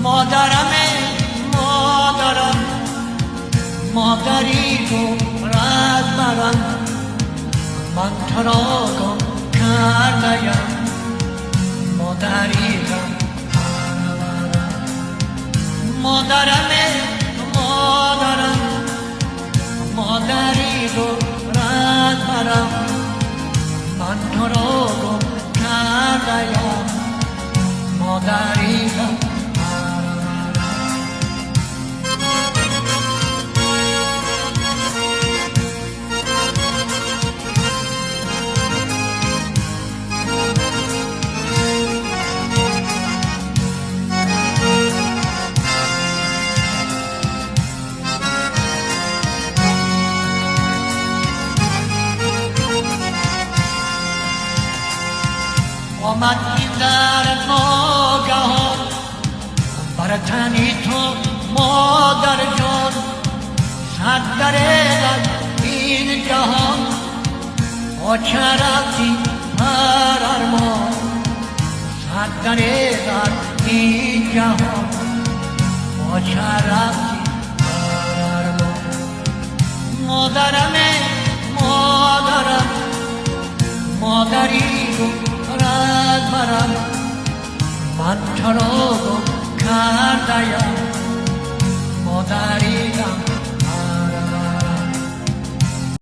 مادرمه مادرم مادری تو رهبرم من تو را گم کرده‌ام مادری‌ام مادرمه مادرم مادری تو رهبرم من تو را گم کرده‌ام مادری‌ام آمد این در ناگهان بر تنی تو مادر جان صد در این جهان با چه رفتی هر ارمان صد در این جهان با چه رفتی هر ارمان مادرمه